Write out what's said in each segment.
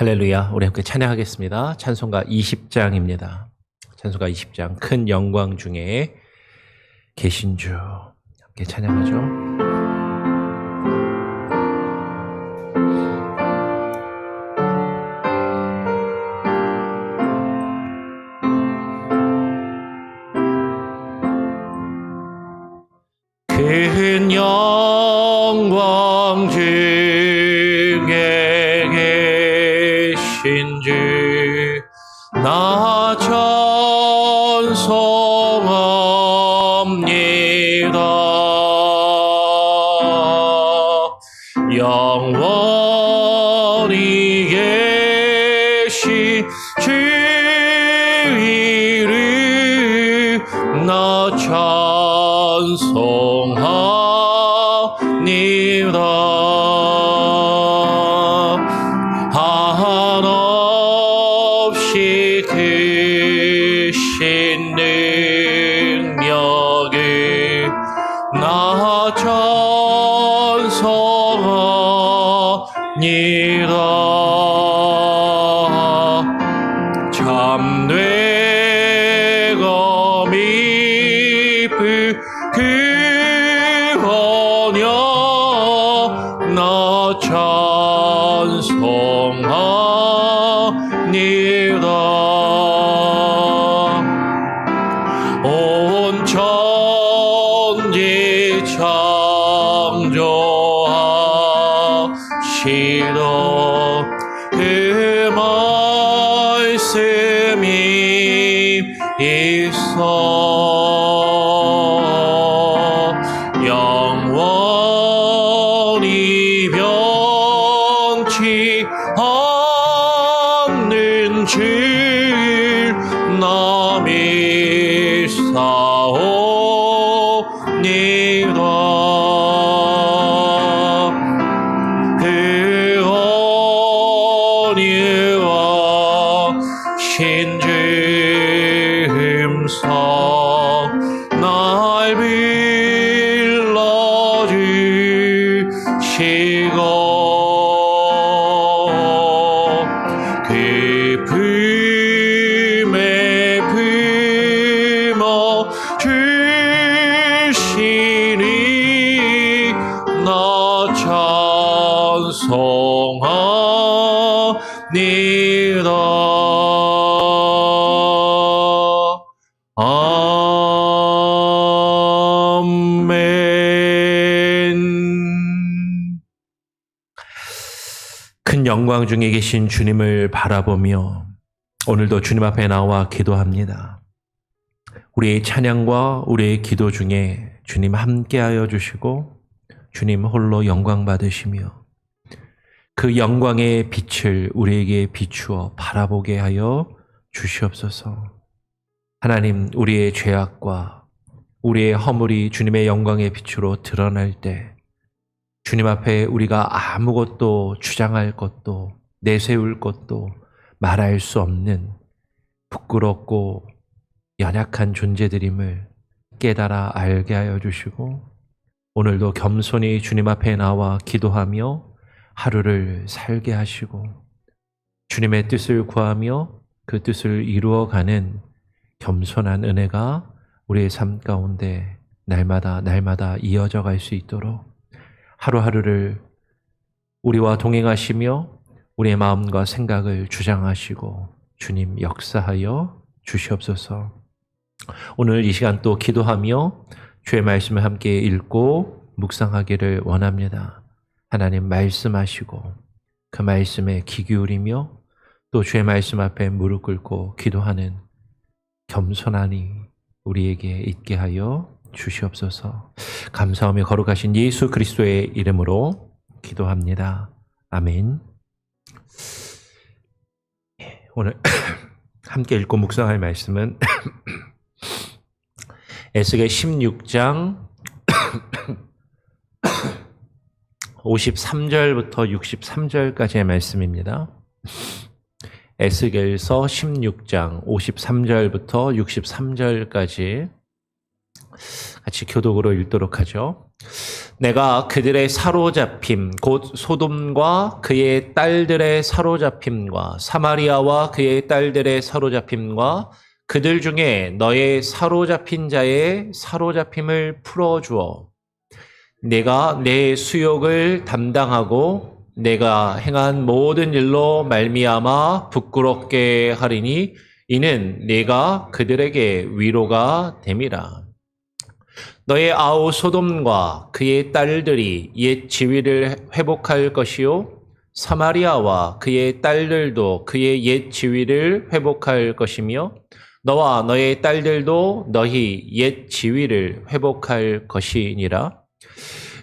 할렐루야. 우리 함께 찬양하겠습니다. 찬송가 20장입니다. 찬송가 20장. 큰 영광 중에 계신 주. 함께 찬양하죠. 큰 영광 중에 계신 주 나 찬송합니다. 영원히 계신 주 이름 나 찬송합니다. 한없이 크신 능력을 나 찬송합니다. 참되고 미쁘 그 언약 나 찬송합니다. 온 천지 창조하시던 그 말씀이 있어 영원히 변치 않는 줄 나 믿사옵니다. 그 언유와 신중성 날 빌러주시고 그 품에 품어 주시니 나 찬송합니다. 아멘. 큰 영광 중에 계신 주님을 바라보며 오늘도 주님 앞에 나와 기도합니다. 우리의 찬양과 우리의 기도 중에 주님 함께하여 주시고 주님 홀로 영광 받으시며 그 영광의 빛을 우리에게 비추어 바라보게 하여 주시옵소서. 하나님, 우리의 죄악과 우리의 허물이 주님의 영광의 빛으로 드러날 때 주님 앞에 우리가 아무것도 주장할 것도 내세울 것도 말할 수 없는 부끄럽고 연약한 존재들임을 깨달아 알게 하여 주시고 오늘도 겸손히 주님 앞에 나와 기도하며 하루를 살게 하시고 주님의 뜻을 구하며 그 뜻을 이루어가는 겸손한 은혜가 우리의 삶 가운데 날마다 이어져 갈 수 있도록 하루하루를 우리와 동행하시며 우리의 마음과 생각을 주장하시고 주님 역사하여 주시옵소서. 오늘 이 시간 또 기도하며 주의 말씀을 함께 읽고 묵상하기를 원합니다. 하나님 말씀하시고 그 말씀에 귀 기울이며 또 주의 말씀 앞에 무릎 꿇고 기도하는 겸손하니 우리에게 있게 하여 주시옵소서. 감사하며 거룩하신 예수 그리스도의 이름으로 기도합니다. 아멘. 오늘 함께 읽고 묵상할 말씀은 에스겔 16장 53절부터 63절까지의 말씀입니다. 에스겔서 16장 53절부터 63절까지 같이 교독으로 읽도록 하죠. 내가 그들의 사로잡힘 곧 소돔과 그의 딸들의 사로잡힘과 사마리아와 그의 딸들의 사로잡힘과 그들 중에 너의 사로잡힌 자의 사로잡힘을 풀어주어 내가 내 수욕을 담당하고 내가 행한 모든 일로 말미암아 부끄럽게 하리니 이는 내가 그들에게 위로가 됨이라. 너의 아우 소돔과 그의 딸들이 옛 지위를 회복할 것이요 사마리아와 그의 딸들도 그의 옛 지위를 회복할 것이며 너와 너의 딸들도 너희 옛 지위를 회복할 것이니라.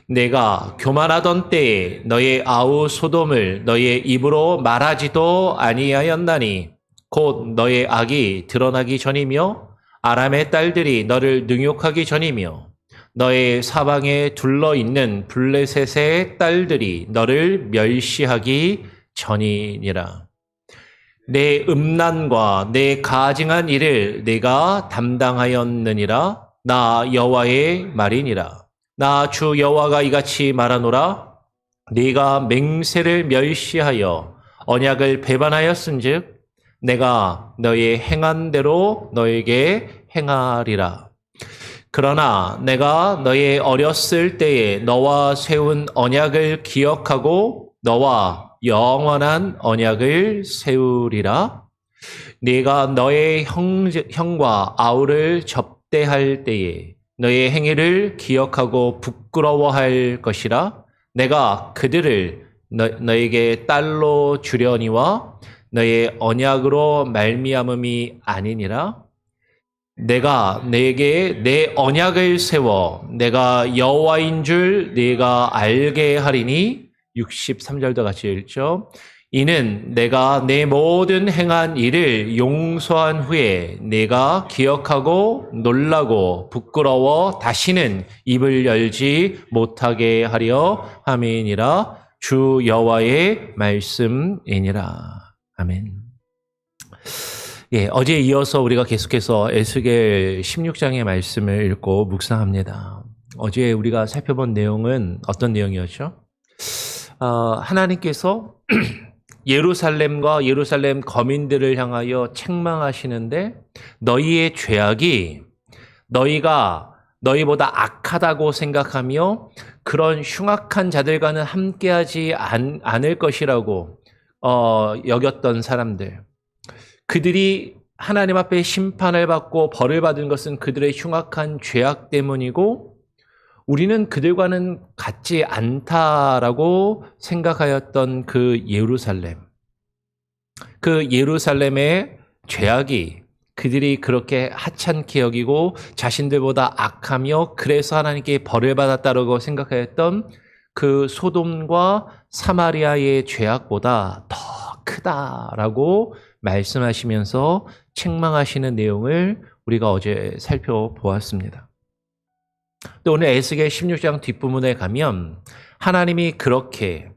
내가 교만하던 때에 너의 아우 소돔을 너의 입으로 말하지도 아니하였나니 곧 너의 악이 드러나기 전이며 아람의 딸들이 너를 능욕하기 전이며 너의 사방에 둘러있는 블레셋의 딸들이 너를 멸시하기 전이니라. 내 음란과 내 가증한 일을 내가 담당하였느니라. 나 여호와의 말이니라. 나 주 여호와가 이같이 말하노라. 네가 맹세를 멸시하여 언약을 배반하였은즉 내가 너의 행한 대로 너에게 행하리라. 그러나 내가 너의 어렸을 때에 너와 세운 언약을 기억하고 너와 영원한 언약을 세우리라. 네가 너의 형과 아우를 접대할 때에 너의 행위를 기억하고 부끄러워할 것이라. 내가 그들을 너에게 딸로 주려니와 너의 언약으로 말미암음이 아니니라. 내가 네게 내 언약을 세워 내가 여호와인 줄 네가 알게 하리니 63절도 같이 읽죠. 이는 내가 내 모든 행한 일을 용서한 후에 내가 기억하고 놀라고 부끄러워 다시는 입을 열지 못하게 하려 함이니라. 주 여호와의 말씀이니라. 아멘. 예, 어제에 이어서 우리가 계속해서 에스겔 16장의 말씀을 읽고 묵상합니다. 어제 우리가 살펴본 내용은 어떤 내용이었죠? 하나님께서 예루살렘과 예루살렘 거민들을 향하여 책망하시는데 너희의 죄악이 너희가 너희보다 악하다고 생각하며 그런 흉악한 자들과는 함께하지 않을 것이라고 여겼던 사람들, 그들이 하나님 앞에 심판을 받고 벌을 받은 것은 그들의 흉악한 죄악 때문이고 우리는 그들과는 같지 않다라고 생각하였던 그 예루살렘의 죄악이 그들이 그렇게 하찮게 여기고 자신들보다 악하며 그래서 하나님께 벌을 받았다라고 생각하였던 그 소돔과 사마리아의 죄악보다 더 크다라고 말씀하시면서 책망하시는 내용을 우리가 어제 살펴보았습니다. 또 오늘 에스겔 16장 뒷부분에 가면 하나님이 그렇게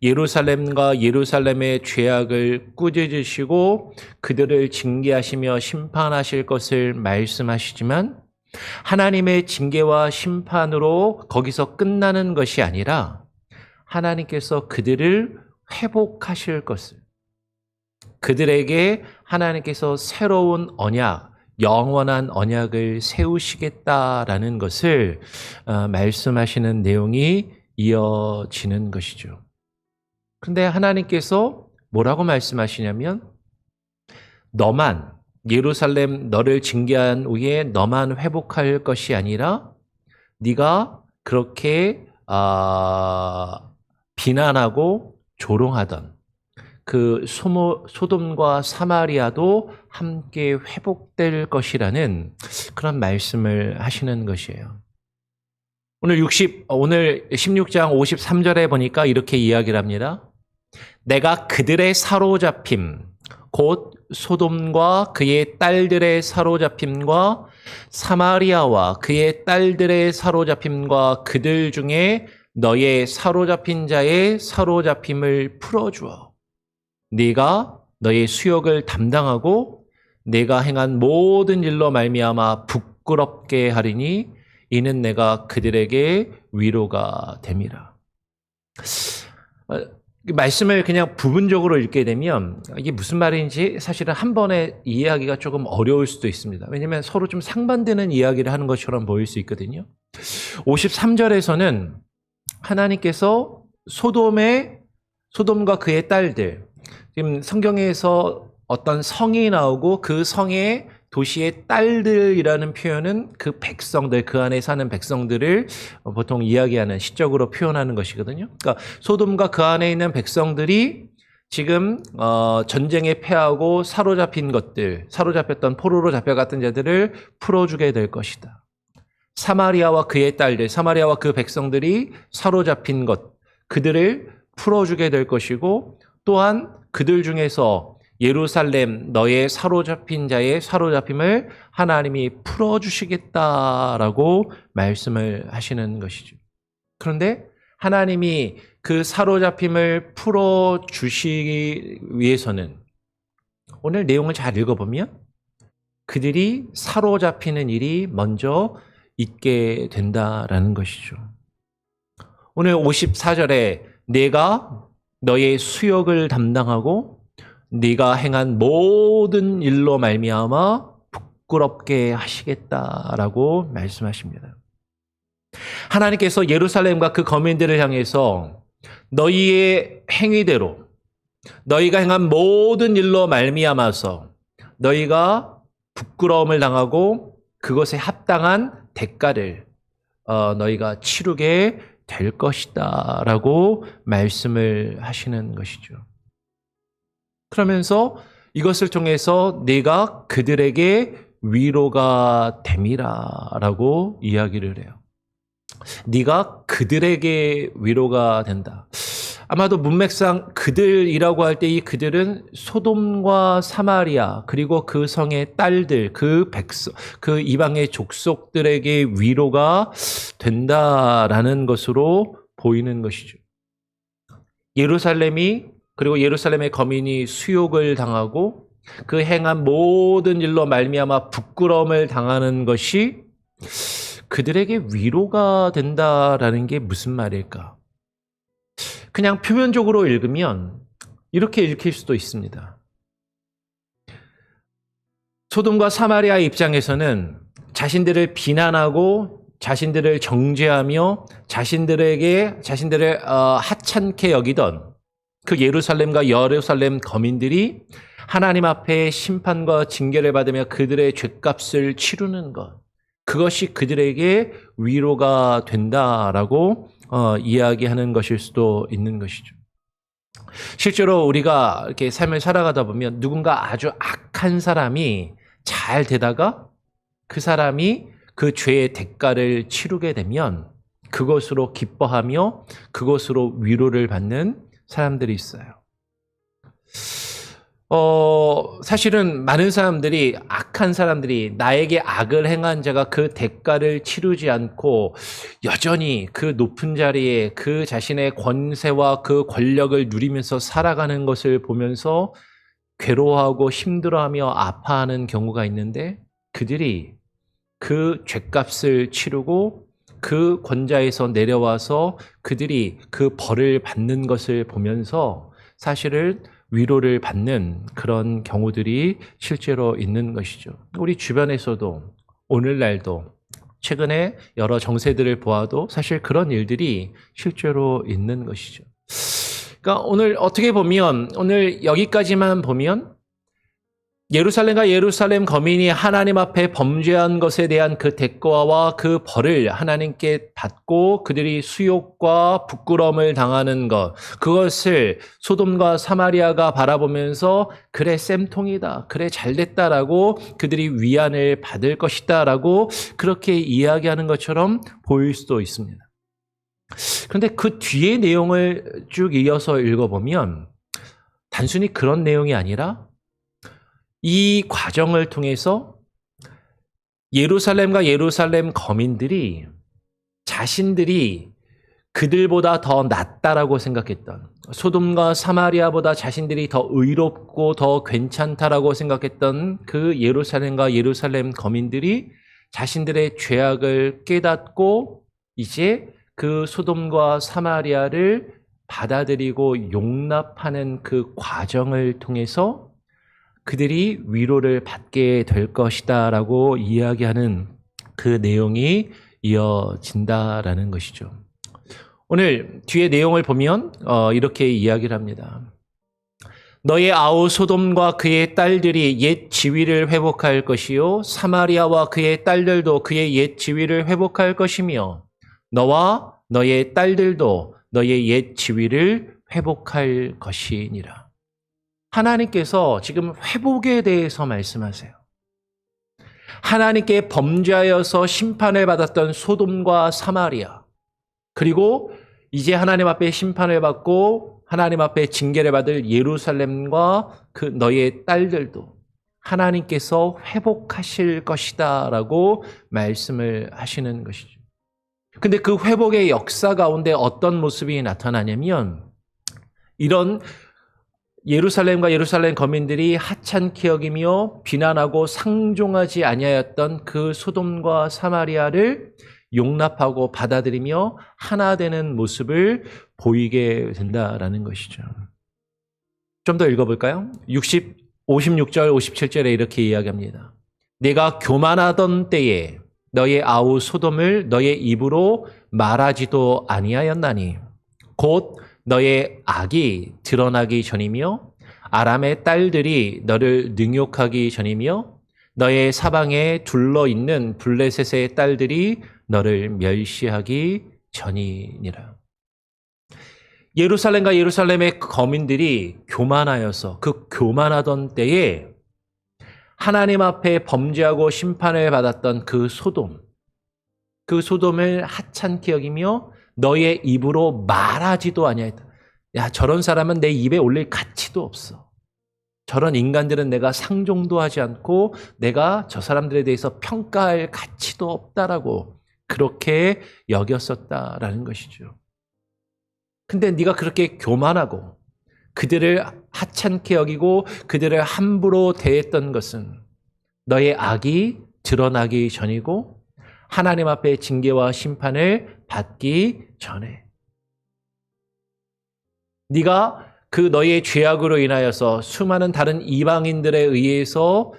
예루살렘과 예루살렘의 죄악을 꾸짖으시고 그들을 징계하시며 심판하실 것을 말씀하시지만 하나님의 징계와 심판으로 거기서 끝나는 것이 아니라 하나님께서 그들을 회복하실 것을, 그들에게 하나님께서 새로운 언약, 영원한 언약을 세우시겠다라는 것을 말씀하시는 내용이 이어지는 것이죠. 그런데 하나님께서 뭐라고 말씀하시냐면 너만, 예루살렘 너를 징계한 후에 너만 회복할 것이 아니라 네가 그렇게 비난하고 조롱하던 그 소돔과 사마리아도 함께 회복될 것이라는 그런 말씀을 하시는 것이에요. 오늘 16장 53절에 보니까 이렇게 이야기를 합니다. 내가 그들의 사로잡힘, 곧 소돔과 그의 딸들의 사로잡힘과 사마리아와 그의 딸들의 사로잡힘과 그들 중에 너의 사로잡힌 자의 사로잡힘을 풀어주어 네가 너의 수욕을 담당하고 내가 행한 모든 일로 말미암아 부끄럽게 하리니 이는 내가 그들에게 위로가 됨이라. 말씀을 그냥 부분적으로 읽게 되면 이게 무슨 말인지 사실은 한 번에 이해하기가 조금 어려울 수도 있습니다. 왜냐하면 서로 좀 상반되는 이야기를 하는 것처럼 보일 수 있거든요. 53절에서는 하나님께서 소돔과 그의 딸들, 지금 성경에서 어떤 성이 나오고 그 성의 도시의 딸들이라는 표현은 그 백성들, 그 안에 사는 백성들을 보통 이야기하는 시적으로 표현하는 것이거든요. 그러니까 소돔과 그 안에 있는 백성들이 지금 전쟁에 패하고 사로잡혔던 포로로 잡혀갔던 자들을 풀어주게 될 것이다. 사마리아와 그의 딸들, 사마리아와 그 백성들이 사로잡힌 그들을 풀어주게 될 것이고, 또한 그들 중에서 예루살렘 너의 사로잡힌 자의 사로잡힘을 하나님이 풀어주시겠다라고 말씀을 하시는 것이죠. 그런데 하나님이 그 사로잡힘을 풀어주시기 위해서는 오늘 내용을 잘 읽어보면 그들이 사로잡히는 일이 먼저 있게 된다라는 것이죠. 오늘 54절에 내가 너의 수욕을 담당하고 네가 행한 모든 일로 말미암아 부끄럽게 하시겠다라고 말씀하십니다. 하나님께서 예루살렘과 그 거민들을 향해서 너희의 행위대로 너희가 행한 모든 일로 말미암아서 너희가 부끄러움을 당하고 그것에 합당한 대가를 너희가 치르게 될 것이다 라고 말씀을 하시는 것이죠. 그러면서 이것을 통해서 네가 그들에게 위로가 됨이라 라고 이야기를 해요. 네가 그들에게 위로가 된다. 아마도 문맥상 그들이라고 할 때 이 그들은 소돔과 사마리아 그리고 그 성의 딸들, 그 이방의 족속들에게 위로가 된다라는 것으로 보이는 것이죠. 그리고 예루살렘의 거민이 수욕을 당하고 그 행한 모든 일로 말미암아 부끄러움을 당하는 것이 그들에게 위로가 된다라는 게 무슨 말일까? 그냥 표면적으로 읽으면 이렇게 읽힐 수도 있습니다. 소돔과 사마리아의 입장에서는 자신들을 비난하고 자신들을 정죄하며 자신들을 하찮게 여기던 그 예루살렘 거민들이 하나님 앞에 심판과 징계를 받으며 그들의 죄값을 치르는 것, 그것이 그들에게 위로가 된다라고 이야기하는 것일 수도 있는 것이죠. 실제로 우리가 이렇게 삶을 살아가다 보면 누군가 아주 악한 사람이 잘 되다가 그 사람이 그 죄의 대가를 치르게 되면 그것으로 기뻐하며 그것으로 위로를 받는 사람들이 있어요. 사실은 많은 사람들이, 악한 사람들이 나에게 악을 행한 자가 그 대가를 치르지 않고 여전히 그 높은 자리에 그 자신의 권세와 그 권력을 누리면서 살아가는 것을 보면서 괴로워하고 힘들어하며 아파하는 경우가 있는데, 그들이 그 죄값을 치르고 그 권자에서 내려와서 그들이 그 벌을 받는 것을 보면서 사실은 위로를 받는 그런 경우들이 실제로 있는 것이죠. 우리 주변에서도 오늘날도 최근에 여러 정세들을 보아도 사실 그런 일들이 실제로 있는 것이죠. 그러니까 오늘 어떻게 보면, 오늘 여기까지만 보면 예루살렘과 예루살렘 거민이 하나님 앞에 범죄한 것에 대한 그 대가와 그 벌을 하나님께 받고 그들이 수욕과 부끄러움을 당하는 것, 그것을 소돔과 사마리아가 바라보면서 그래 쌤통이다, 그래 잘됐다라고 그들이 위안을 받을 것이다라고 그렇게 이야기하는 것처럼 보일 수도 있습니다. 그런데 그 뒤의 내용을 쭉 이어서 읽어보면 단순히 그런 내용이 아니라 이 과정을 통해서 예루살렘과 예루살렘 거민들이 자신들이 그들보다 더 낫다라고 생각했던, 소돔과 사마리아보다 자신들이 더 의롭고 더 괜찮다라고 생각했던 그 예루살렘과 예루살렘 거민들이 자신들의 죄악을 깨닫고 이제 그 소돔과 사마리아를 받아들이고 용납하는 그 과정을 통해서 그들이 위로를 받게 될 것이다 라고 이야기하는 그 내용이 이어진다라는 것이죠. 오늘 뒤에 내용을 보면 이렇게 이야기를 합니다. 너의 아우 소돔과 그의 딸들이 옛 지위를 회복할 것이요 사마리아와 그의 딸들도 그의 옛 지위를 회복할 것이며 너와 너의 딸들도 너의 옛 지위를 회복할 것이니라. 하나님께서 지금 회복에 대해서 말씀하세요. 하나님께 범죄하여서 심판을 받았던 소돔과 사마리아, 그리고 이제 하나님 앞에 심판을 받고 하나님 앞에 징계를 받을 예루살렘과 그 너의 딸들도 하나님께서 회복하실 것이다 라고 말씀을 하시는 것이죠. 근데 그 회복의 역사 가운데 어떤 모습이 나타나냐면 이런 예루살렘과 예루살렘 거민들이 하찮게 여기며 비난하고 상종하지 아니하였던 그 소돔과 사마리아를 용납하고 받아들이며 하나 되는 모습을 보이게 된다라는 것이죠. 좀 더 읽어볼까요? 56절, 57절에 이렇게 이야기합니다. 내가 교만하던 때에 너의 아우 소돔을 너의 입으로 말하지도 아니하였나니 곧 너의 악이 드러나기 전이며 아람의 딸들이 너를 능욕하기 전이며 너의 사방에 둘러있는 블레셋의 딸들이 너를 멸시하기 전이니라. 예루살렘과 예루살렘의 거민들이 교만하여서 그 교만하던 때에 하나님 앞에 범죄하고 심판을 받았던 그 소돔을 하찮게 여기며 너의 입으로 말하지도 아니하였다. 야, 저런 사람은 내 입에 올릴 가치도 없어. 저런 인간들은 내가 상종도 하지 않고 내가 저 사람들에 대해서 평가할 가치도 없다라고 그렇게 여겼었다라는 것이죠. 근데 네가 그렇게 교만하고 그들을 하찮게 여기고 그들을 함부로 대했던 것은 너의 악이 드러나기 전이고 하나님 앞에 징계와 심판을 받기 전에 네가 그 너의 죄악으로 인하여서 수많은 다른 이방인들에 의해서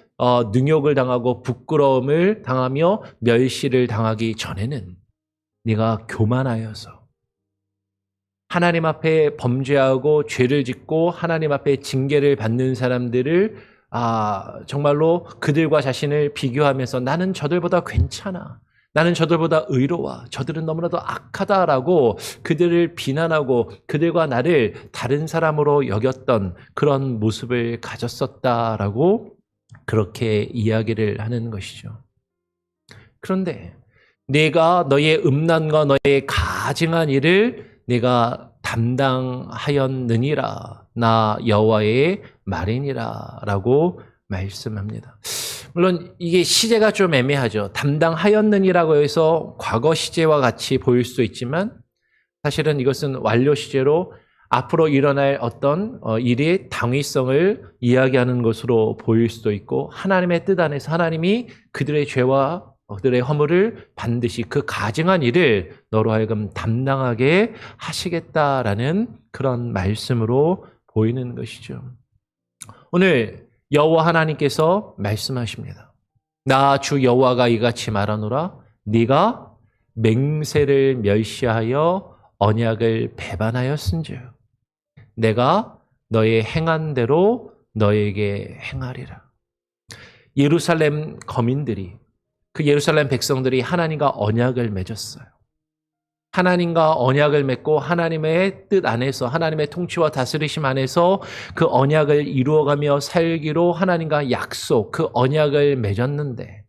능욕을 당하고 부끄러움을 당하며 멸시를 당하기 전에는 네가 교만하여서 하나님 앞에 범죄하고 죄를 짓고 하나님 앞에 징계를 받는 사람들을 정말로 그들과 자신을 비교하면서 나는 저들보다 괜찮아. 나는 저들보다 의로워. 저들은 너무나도 악하다라고 그들을 비난하고 그들과 나를 다른 사람으로 여겼던 그런 모습을 가졌었다라고 그렇게 이야기를 하는 것이죠. 그런데 내가 너의 음란과 너의 가증한 일을 내가 담당하였느니라 나 여호와의 말이니라 라고 말씀합니다. 물론 이게 시제가 좀 애매하죠. 담당하였느니라고 해서 과거 시제와 같이 보일 수 있지만 사실은 이것은 완료 시제로 앞으로 일어날 어떤 일의 당위성을 이야기하는 것으로 보일 수도 있고 하나님의 뜻 안에서 하나님이 그들의 죄와 그들의 허물을 반드시 그 가증한 일을 너로 하여금 담당하게 하시겠다라는 그런 말씀으로 보이는 것이죠. 오늘 여호와 하나님께서 말씀하십니다. 나 주 여호와가 이같이 말하노라 네가 맹세를 멸시하여 언약을 배반하였은즉 내가 너의 행한 대로 너에게 행하리라. 예루살렘 거민들이 그 예루살렘 백성들이 하나님과 언약을 맺었어요. 하나님과 언약을 맺고 하나님의 뜻 안에서 하나님의 통치와 다스리심 안에서 그 언약을 이루어가며 살기로 하나님과 약속, 그 언약을 맺었는데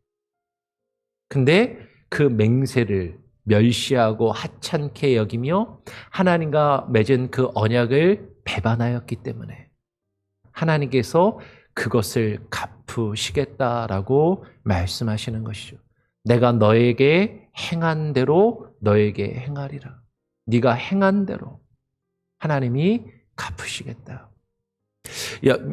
근데 그 맹세를 멸시하고 하찮게 여기며 하나님과 맺은 그 언약을 배반하였기 때문에 하나님께서 그것을 갚으시겠다라고 말씀하시는 것이죠. 내가 너에게 행한 대로 너에게 행하리라. 네가 행한 대로 하나님이 갚으시겠다.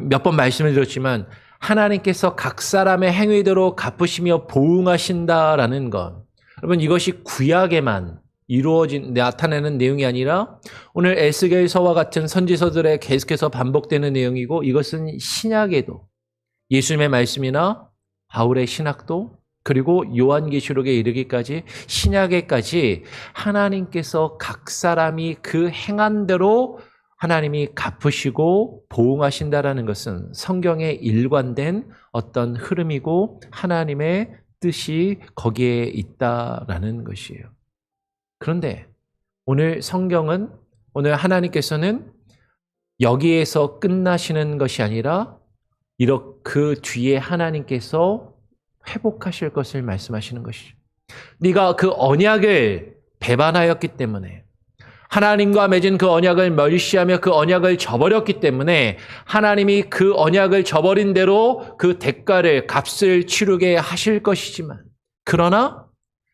몇 번 말씀을 드렸지만 하나님께서 각 사람의 행위대로 갚으시며 보응하신다라는 것. 여러분, 이것이 구약에만 나타내는 내용이 아니라 오늘 에스겔서와 같은 선지서들에 계속해서 반복되는 내용이고, 이것은 신약에도 예수님의 말씀이나 바울의 신학도, 그리고 요한계시록에 이르기까지 신약에까지 하나님께서 각 사람이 그 행한 대로 하나님이 갚으시고 보응하신다라는 것은 성경에 일관된 어떤 흐름이고 하나님의 뜻이 거기에 있다라는 것이에요. 그런데 오늘 성경은, 오늘 하나님께서는 여기에서 끝나시는 것이 아니라 그 뒤에 하나님께서 회복하실 것을 말씀하시는 것이죠. 네가 그 언약을 배반하였기 때문에, 하나님과 맺은 그 언약을 멸시하며 그 언약을 저버렸기 때문에 하나님이 그 언약을 저버린 대로 그 대가를, 값을 치르게 하실 것이지만, 그러나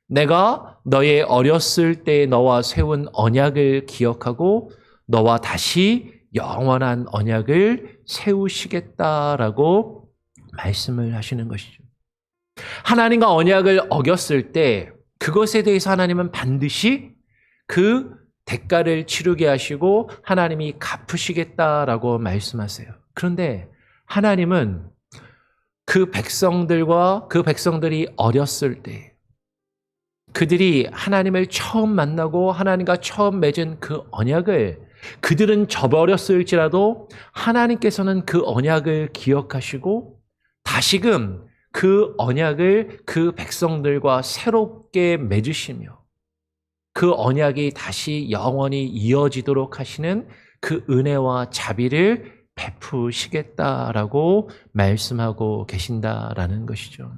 내가 너의 어렸을 때 너와 세운 언약을 기억하고 너와 다시 영원한 언약을 세우시겠다라고 말씀을 하시는 것이죠. 하나님과 언약을 어겼을 때 그것에 대해서 하나님은 반드시 그 대가를 치르게 하시고 하나님이 갚으시겠다라고 말씀하세요. 그런데 하나님은 그 백성들이 어렸을 때, 그들이 하나님을 처음 만나고 하나님과 처음 맺은 그 언약을 그들은 저버렸을지라도 하나님께서는 그 언약을 기억하시고 다시금 그 언약을 그 백성들과 새롭게 맺으시며 그 언약이 다시 영원히 이어지도록 하시는 그 은혜와 자비를 베푸시겠다라고 말씀하고 계신다라는 것이죠.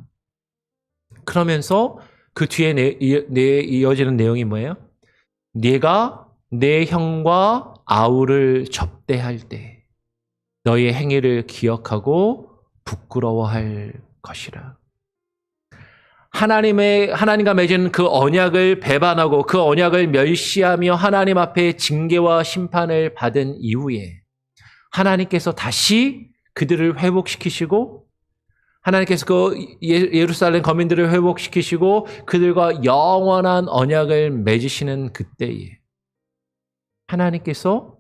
그러면서 그 뒤에 이어지는 내용이 뭐예요? 네가 내 형과 아우를 접대할 때 너의 행위를 기억하고 부끄러워할 것이라. 하나님과 맺은 그 언약을 배반하고 그 언약을 멸시하며 하나님 앞에 징계와 심판을 받은 이후에 하나님께서 다시 그들을 회복시키시고, 하나님께서 그 예루살렘 거민들을 회복시키시고 그들과 영원한 언약을 맺으시는 그때에 하나님께서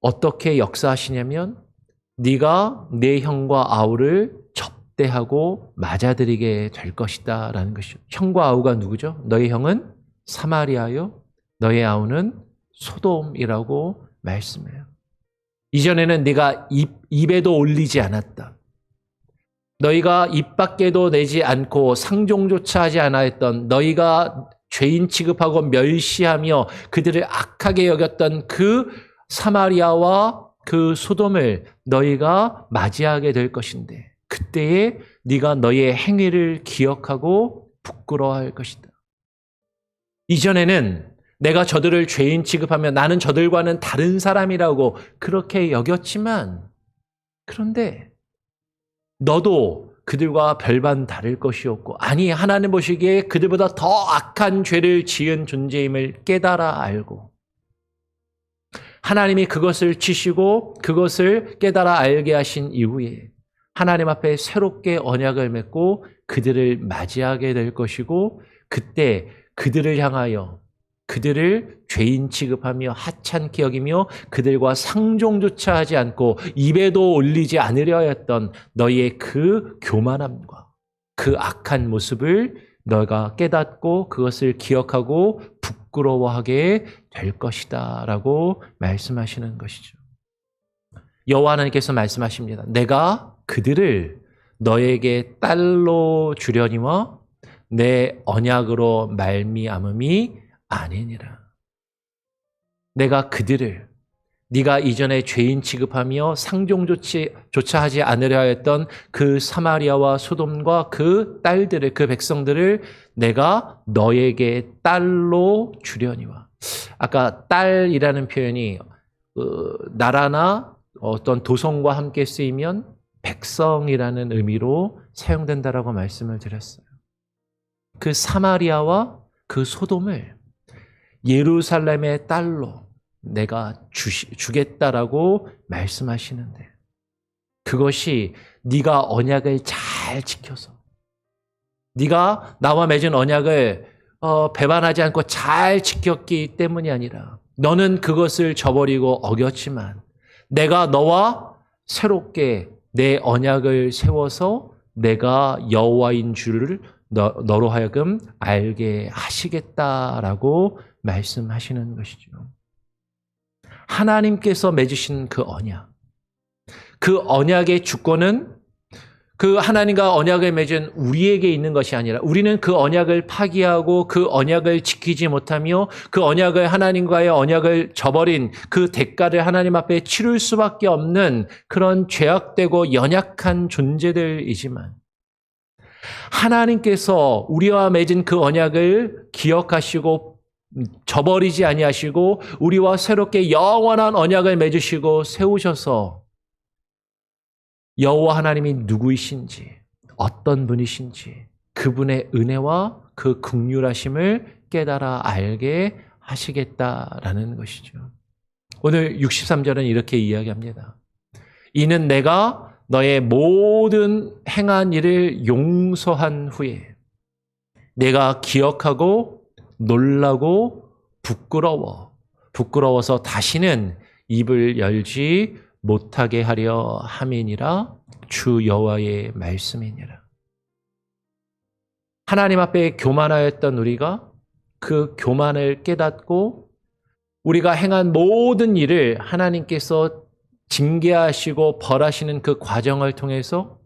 어떻게 역사하시냐면, 네가 내 형과 아우를 접대하고 맞아들이게 될 것이다 라는 것이죠. 형과 아우가 누구죠? 너의 형은 사마리아요, 너의 아우는 소돔이라고 말씀해요. 이전에는 네가 입에도 올리지 않았다. 너희가 입 밖에도 내지 않고 상종조차 하지 않았던, 너희가 죄인 취급하고 멸시하며 그들을 악하게 여겼던 그 사마리아와 그 소돔을 너희가 맞이하게 될 것인데, 그때에 네가 너희의 행위를 기억하고 부끄러워할 것이다. 이전에는 내가 저들을 죄인 취급하며 나는 저들과는 다른 사람이라고 그렇게 여겼지만, 그런데 너도 그들과 별반 다를 것이었고, 아니 하나님 보시기에 그들보다 더 악한 죄를 지은 존재임을 깨달아 알고 하나님이 그것을 치시고 그것을 깨달아 알게 하신 이후에 하나님 앞에 새롭게 언약을 맺고 그들을 맞이하게 될 것이고, 그때 그들을 향하여 그들을 죄인 취급하며 하찮게 여기며 그들과 상종조차 하지 않고 입에도 올리지 않으려 했던 너희의 그 교만함과 그 악한 모습을 너가 깨닫고 그것을 기억하고 부끄러워하게 될 것이다 라고 말씀하시는 것이죠. 여호와 하나님께서 말씀하십니다. 내가 그들을 너에게 딸로 주려니와 내 언약으로 말미암음이 아니니라. 내가 그들을, 네가 이전에 죄인 취급하며 상종조차 하지 않으려 했던 그 사마리아와 소돔과 그 딸들을, 그 백성들을 내가 너에게 딸로 주려니와. 아까 딸이라는 표현이 나라나 어떤 도성과 함께 쓰이면 백성이라는 의미로 사용된다라고 말씀을 드렸어요. 그 사마리아와 그 소돔을 예루살렘의 딸로 내가 주겠다라고 말씀하시는데, 그것이 네가 언약을 잘 지켜서, 네가 나와 맺은 언약을 배반하지 않고 잘 지켰기 때문이 아니라, 너는 그것을 저버리고 어겼지만 내가 너와 새롭게 내 언약을 세워서 내가 여호와인 줄을 너로 하여금 알게 하시겠다라고 말씀하시는 것이죠. 하나님께서 맺으신 그 언약, 그 언약의 주권은 그 하나님과 언약을 맺은 우리에게 있는 것이 아니라, 우리는 그 언약을 파기하고 그 언약을 지키지 못하며 그 언약을, 하나님과의 언약을 저버린 그 대가를 하나님 앞에 치를 수밖에 없는 그런 죄악되고 연약한 존재들이지만, 하나님께서 우리와 맺은 그 언약을 기억하시고 저버리지 아니하시고 우리와 새롭게 영원한 언약을 맺으시고 세우셔서 여호와 하나님이 누구이신지, 어떤 분이신지, 그분의 은혜와 그 긍휼하심을 깨달아 알게 하시겠다라는 것이죠. 오늘 63절은 이렇게 이야기합니다. 이는 내가 너의 모든 행한 일을 용서한 후에 내가 기억하고 놀라고 부끄러워서 다시는 입을 열지 못하게 하려 함이니라. 주 여호와의 말씀이니라. 하나님 앞에 교만하였던 우리가 그 교만을 깨닫고 우리가 행한 모든 일을 하나님께서 징계하시고 벌하시는 그 과정을 통해서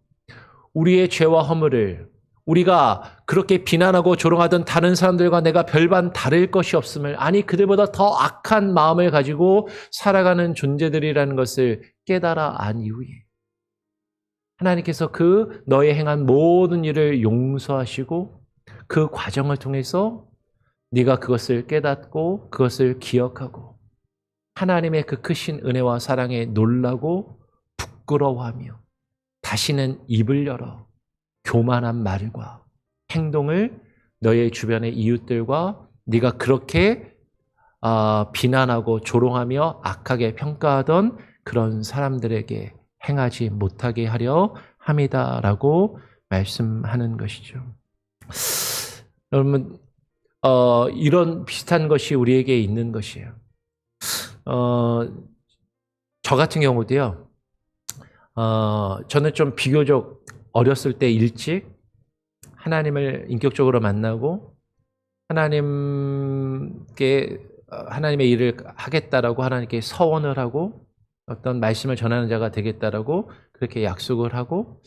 우리의 죄와 허물을, 우리가 그렇게 비난하고 조롱하던 다른 사람들과 내가 별반 다를 것이 없음을, 아니 그들보다 더 악한 마음을 가지고 살아가는 존재들이라는 것을 깨달아 안 이후에 하나님께서 그 너의 행한 모든 일을 용서하시고 그 과정을 통해서 네가 그것을 깨닫고 그것을 기억하고 하나님의 그 크신 은혜와 사랑에 놀라고 부끄러워하며 다시는 입을 열어 교만한 말과 행동을 너의 주변의 이웃들과 네가 그렇게 비난하고 조롱하며 악하게 평가하던 그런 사람들에게 행하지 못하게 하려 함이다라고 말씀하는 것이죠. 여러분, 이런 비슷한 것이 우리에게 있는 것이에요. 저 같은 경우도요, 저는 좀 비교적 어렸을 때 일찍 하나님을 인격적으로 만나고 하나님의 일을 하겠다라고 하나님께 서원을 하고 어떤 말씀을 전하는 자가 되겠다라고 그렇게 약속을 하고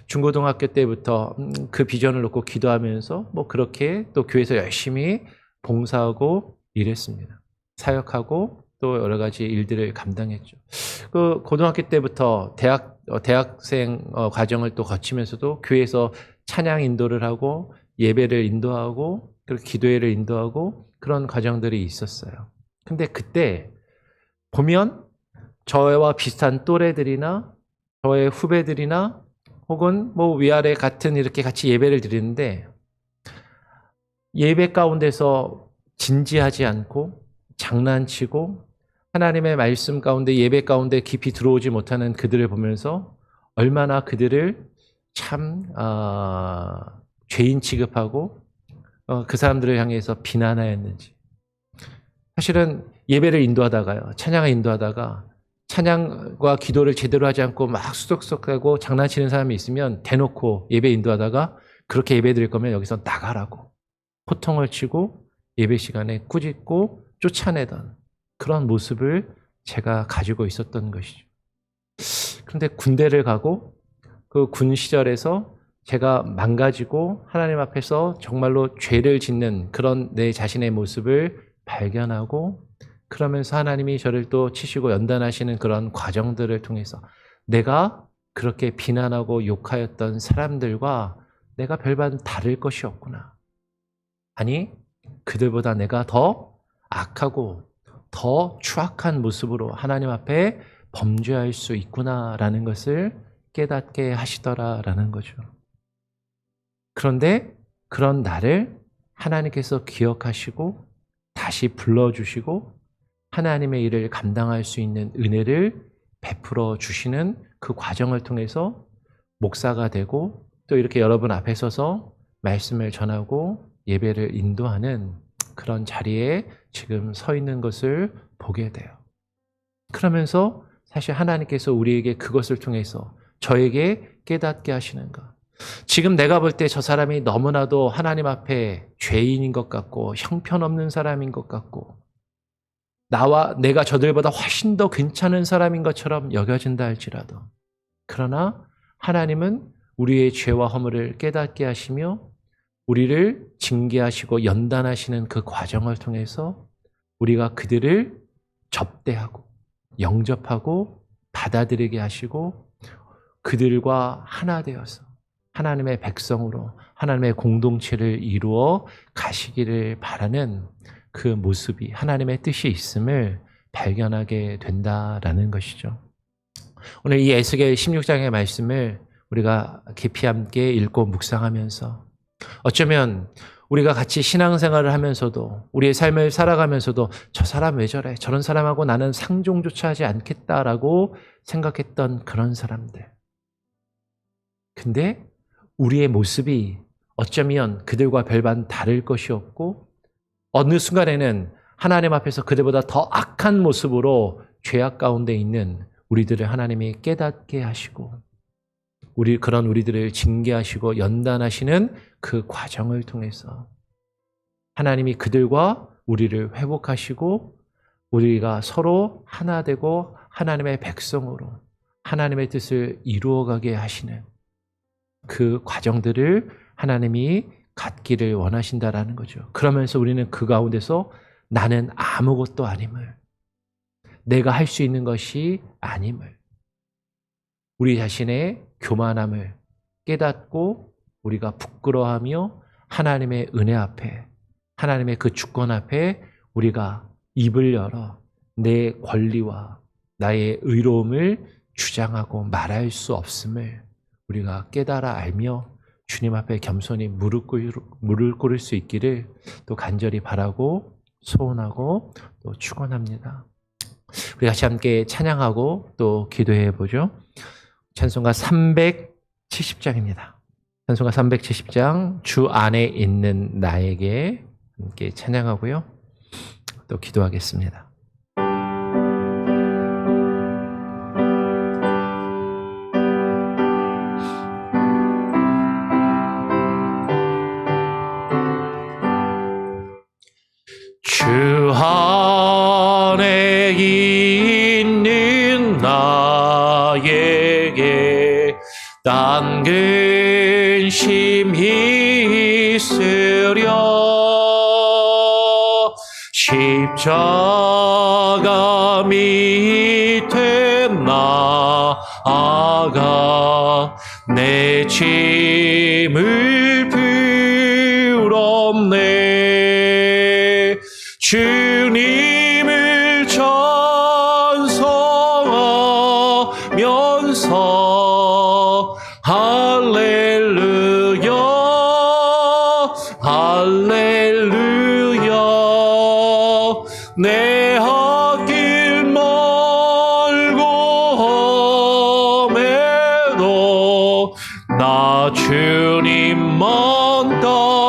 중고등학교 때부터 그 비전을 놓고 기도하면서 뭐 그렇게 또 교회에서 열심히 봉사하고 일했습니다. 사역하고 또 여러 가지 일들을 감당했죠. 그 고등학교 때부터 대학생 과정을 또 거치면서도 교회에서 찬양 인도를 하고 예배를 인도하고 그리고 기도회를 인도하고 그런 과정들이 있었어요. 근데 그때 보면 저와 비슷한 또래들이나 저의 후배들이나 혹은 뭐 위아래 같은 이렇게 같이 예배를 드리는데 예배 가운데서 진지하지 않고 장난치고 하나님의 말씀 가운데 예배 가운데 깊이 들어오지 못하는 그들을 보면서 얼마나 그들을 참 죄인 취급하고 그 사람들을 향해서 비난하였는지. 사실은 예배를 인도하다가요, 찬양을 인도하다가 찬양과 기도를 제대로 하지 않고 막 수덕수덕하고 장난치는 사람이 있으면 대놓고 예배 인도하다가 그렇게 예배 드릴 거면 여기서 나가라고 호통을 치고 예배 시간에 꾸짖고 쫓아내던 그런 모습을 제가 가지고 있었던 것이죠. 그런데 군대를 가고 그 군 시절에서 제가 망가지고 하나님 앞에서 정말로 죄를 짓는 그런 내 자신의 모습을 발견하고 그러면서 하나님이 저를 또 치시고 연단하시는 그런 과정들을 통해서 내가 그렇게 비난하고 욕하였던 사람들과 내가 별반 다를 것이 없구나. 아니, 그들보다 내가 더 악하고 더 추악한 모습으로 하나님 앞에 범죄할 수 있구나라는 것을 깨닫게 하시더라라는 거죠. 그런데 그런 나를 하나님께서 기억하시고 다시 불러주시고 하나님의 일을 감당할 수 있는 은혜를 베풀어 주시는 그 과정을 통해서 목사가 되고 또 이렇게 여러분 앞에 서서 말씀을 전하고 예배를 인도하는 그런 자리에 지금 서 있는 것을 보게 돼요. 그러면서 사실 하나님께서 우리에게 그것을 통해서 저에게 깨닫게 하시는 것. 지금 내가 볼 때 저 사람이 너무나도 하나님 앞에 죄인인 것 같고 형편없는 사람인 것 같고 내가 저들보다 훨씬 더 괜찮은 사람인 것처럼 여겨진다 할지라도 그러나 하나님은 우리의 죄와 허물을 깨닫게 하시며 우리를 징계하시고 연단하시는 그 과정을 통해서 우리가 그들을 접대하고 영접하고 받아들이게 하시고 그들과 하나 되어서 하나님의 백성으로 하나님의 공동체를 이루어 가시기를 바라는 그 모습이 하나님의 뜻이 있음을 발견하게 된다라는 것이죠. 오늘 이 에스겔 16장의 말씀을 우리가 깊이 함께 읽고 묵상하면서 어쩌면 우리가 같이 신앙생활을 하면서도 우리의 삶을 살아가면서도 저 사람 왜 저래? 저런 사람하고 나는 상종조차 하지 않겠다라고 생각했던 그런 사람들. 근데 우리의 모습이 어쩌면 그들과 별반 다를 것이 없고 어느 순간에는 하나님 앞에서 그들보다 더 악한 모습으로 죄악 가운데 있는 우리들을 하나님이 깨닫게 하시고 그런 우리들을 징계하시고 연단하시는 그 과정을 통해서 하나님이 그들과 우리를 회복하시고 우리가 서로 하나 되고 하나님의 백성으로 하나님의 뜻을 이루어가게 하시는 그 과정들을 하나님이 갖기를 원하신다라는 거죠. 그러면서 우리는 그 가운데서 나는 아무것도 아님을, 내가 할 수 있는 것이 아님을, 우리 자신의 교만함을 깨닫고 우리가 부끄러워하며 하나님의 은혜 앞에, 하나님의 그 주권 앞에 우리가 입을 열어 내 권리와 나의 의로움을 주장하고 말할 수 없음을 우리가 깨달아 알며 주님 앞에 겸손히 무릎 꿇을 수 있기를 또 간절히 바라고 소원하고 또 축원합니다. 우리 같이 함께 찬양하고 또 기도해 보죠. 찬송가 370장입니다. 찬송가 370장 주 안에 있는 나에게 함께 찬양하고요. 또 기도하겠습니다. 주 안에 있는 나에게 딴 근심이 있으려 십자가 밑에 나아가 내 짐을 풀었네. 주님을 찬송하면서 할렐루야 할렐루야 내 앞길 멀고 험해도 나 주님만 따라가리.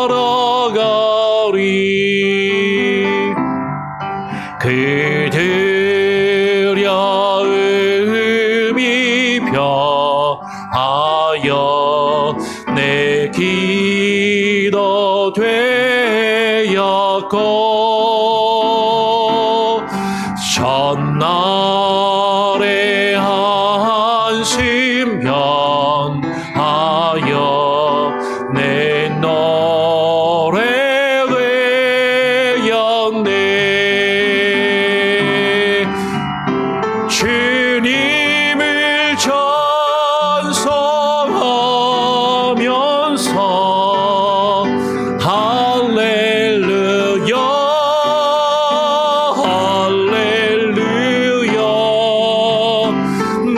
그들여 음이 벼하여 내 기도 되었고 전날에 한심 변하여 내 노래 되었네. 주님을 찬송하면서 할렐루야 할렐루야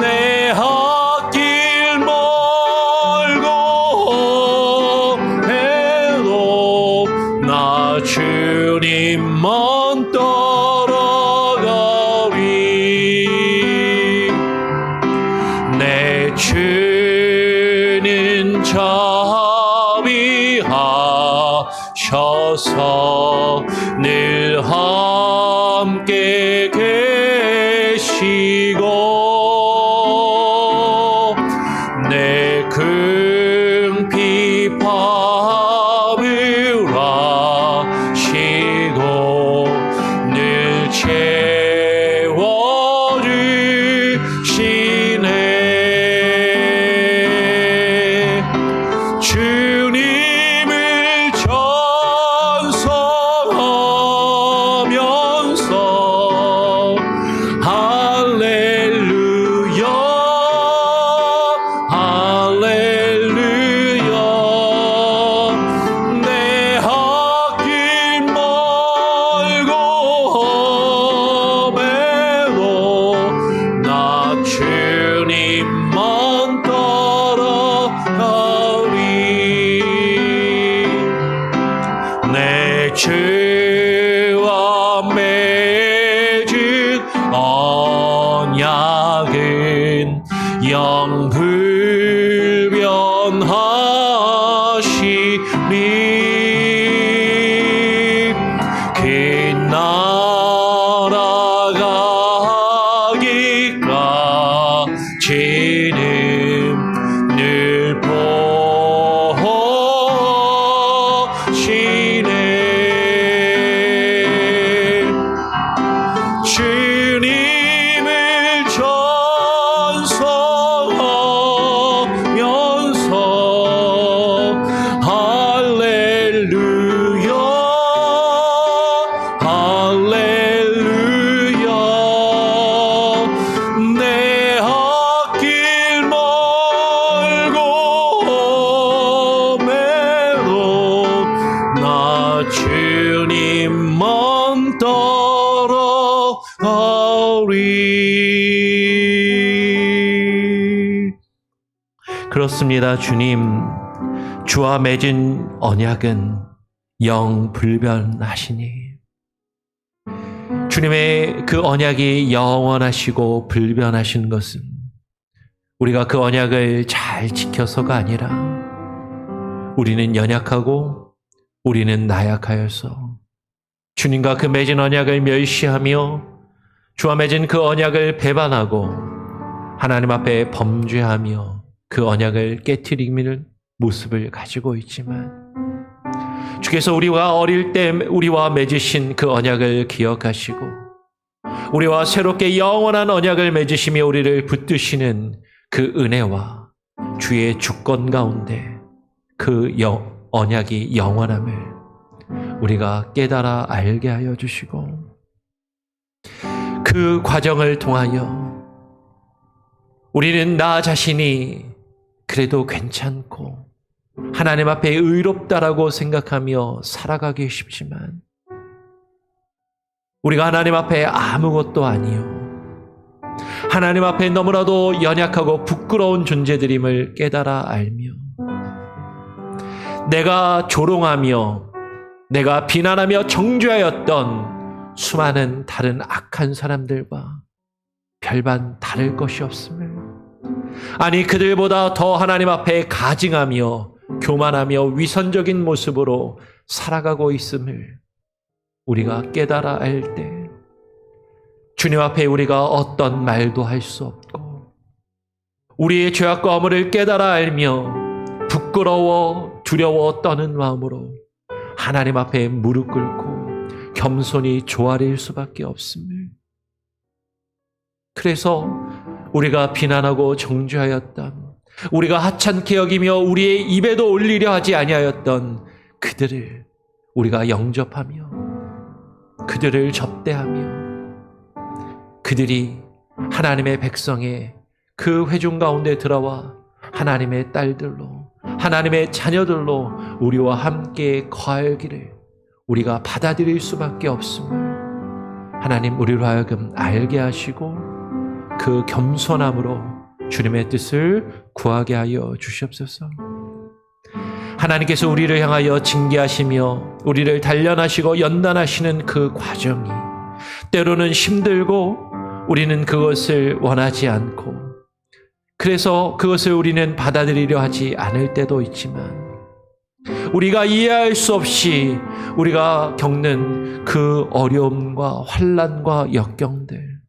내 앞길 멀고 해도 나 주님만 따라가리. 늘 함께 계시고 내 궁핍함을 아시고 늘 채워주시네. 주님을 찬송하면서 할렐루야 할렐루야 내 앞길 멀고 험해도 나 주님만 따라가리. 내 주와 맺은 언약은 영불변하시니 그 나라 가기까지는 늘 보시네. 주님을 찬송하면서 할렐루야 할렐루야 내 앞길 멀고 험해도 나 주님만 따라가리. 그렇습니다. 주님, 주와 맺은 언약은 영불변하시니 주님의 그 언약이 영원하시고 불변하신 것은 우리가 그 언약을 잘 지켜서가 아니라 우리는 연약하고 우리는 나약하여서 주님과 그 맺은 언약을 멸시하며 주와 맺은 그 언약을 배반하고 하나님 앞에 범죄하며 그 언약을 깨트리는 모습을 가지고 있지만 주께서 우리가 어릴 때 우리와 맺으신 그 언약을 기억하시고 우리와 새롭게 영원한 언약을 맺으시며 우리를 붙드시는 그 은혜와 주의 주권 가운데 그 언약이 영원함을 우리가 깨달아 알게 하여 주시고 그 과정을 통하여 우리는 나 자신이 그래도 괜찮고 하나님 앞에 의롭다라고 생각하며 살아가기 쉽지만 우리가 하나님 앞에 아무것도 아니요 하나님 앞에 너무나도 연약하고 부끄러운 존재들임을 깨달아 알며 내가 조롱하며 내가 비난하며 정죄하였던 수많은 다른 악한 사람들과 별반 다를 것이 없음을, 아니 그들보다 더 하나님 앞에 가증하며 교만하며 위선적인 모습으로 살아가고 있음을 우리가 깨달아 알 때 주님 앞에 우리가 어떤 말도 할 수 없고 우리의 죄악과 허물을 깨달아 알며 부끄러워 두려워 떠는 마음으로 하나님 앞에 무릎 꿇고 겸손히 조아릴 수밖에 없음을, 그래서 우리가 비난하고 정죄하였던, 우리가 하찮게 여기며 우리의 입에도 올리려 하지 아니하였던 그들을 우리가 영접하며 그들을 접대하며 그들이 하나님의 백성의 그 회중 가운데 들어와 하나님의 딸들로, 하나님의 자녀들로 우리와 함께 거하기를 우리가 받아들일 수밖에 없음을 하나님 우리로 하여금 알게 하시고 그 겸손함으로 주님의 뜻을 구하게 하여 주시옵소서. 하나님께서 우리를 향하여 징계하시며 우리를 단련하시고 연단하시는 그 과정이 때로는 힘들고 우리는 그것을 원하지 않고 그래서 그것을 우리는 받아들이려 하지 않을 때도 있지만 우리가 이해할 수 없이 우리가 겪는 그 어려움과 환난과 역경들,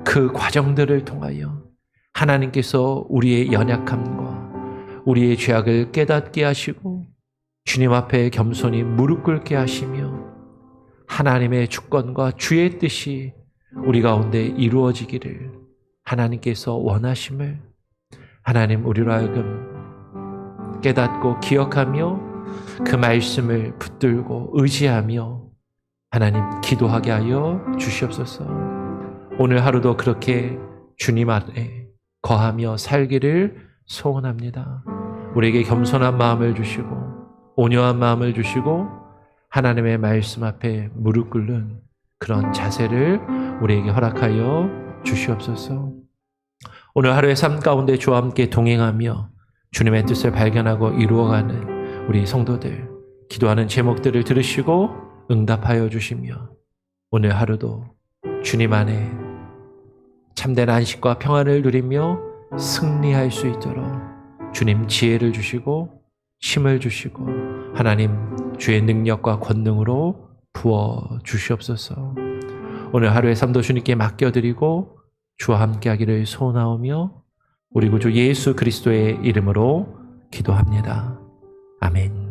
그 과정들을 통하여 하나님께서 우리의 연약함과 우리의 죄악을 깨닫게 하시고 주님 앞에 겸손히 무릎 꿇게 하시며 하나님의 주권과 주의 뜻이 우리 가운데 이루어지기를 하나님께서 원하심을 하나님 우리로 하여금 깨닫고 기억하며 그 말씀을 붙들고 의지하며 하나님 기도하게 하여 주시옵소서. 오늘 하루도 그렇게 주님 안에 거하며 살기를 소원합니다. 우리에게 겸손한 마음을 주시고 온유한 마음을 주시고 하나님의 말씀 앞에 무릎 꿇는 그런 자세를 우리에게 허락하여 주시옵소서. 오늘 하루의 삶 가운데 주와 함께 동행하며 주님의 뜻을 발견하고 이루어가는 우리 성도들, 기도하는 제목들을 들으시고 응답하여 주시며 오늘 하루도 주님 안에 참된 안식과 평안을 누리며 승리할 수 있도록 주님 지혜를 주시고 힘을 주시고 하나님 주의 능력과 권능으로 부어 주시옵소서. 오늘 하루의 삶도 주님께 맡겨드리고 주와 함께하기를 소원하오며 우리 구주 예수 그리스도의 이름으로 기도합니다. 아멘.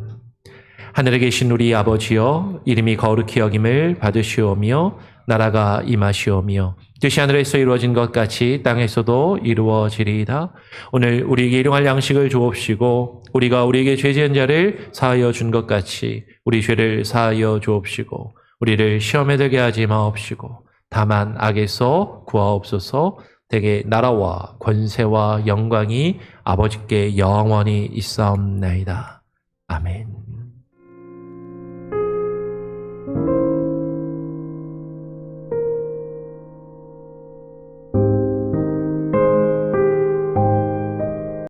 하늘에 계신 우리 아버지여, 이름이 거룩히 여김을 받으시오며 나라가 임하시오며 뜻이 하늘에서 이루어진 것 같이 땅에서도 이루어지리이다. 오늘 우리에게 일용할 양식을 주옵시고 우리가 우리에게 죄 지은 자를 사하여 준 것 같이 우리 죄를 사하여 주옵시고 우리를 시험에 들게 하지 마옵시고 다만 악에서 구하옵소서. 대개 나라와 권세와 영광이 아버지께 영원히 있사옵나이다. 아멘.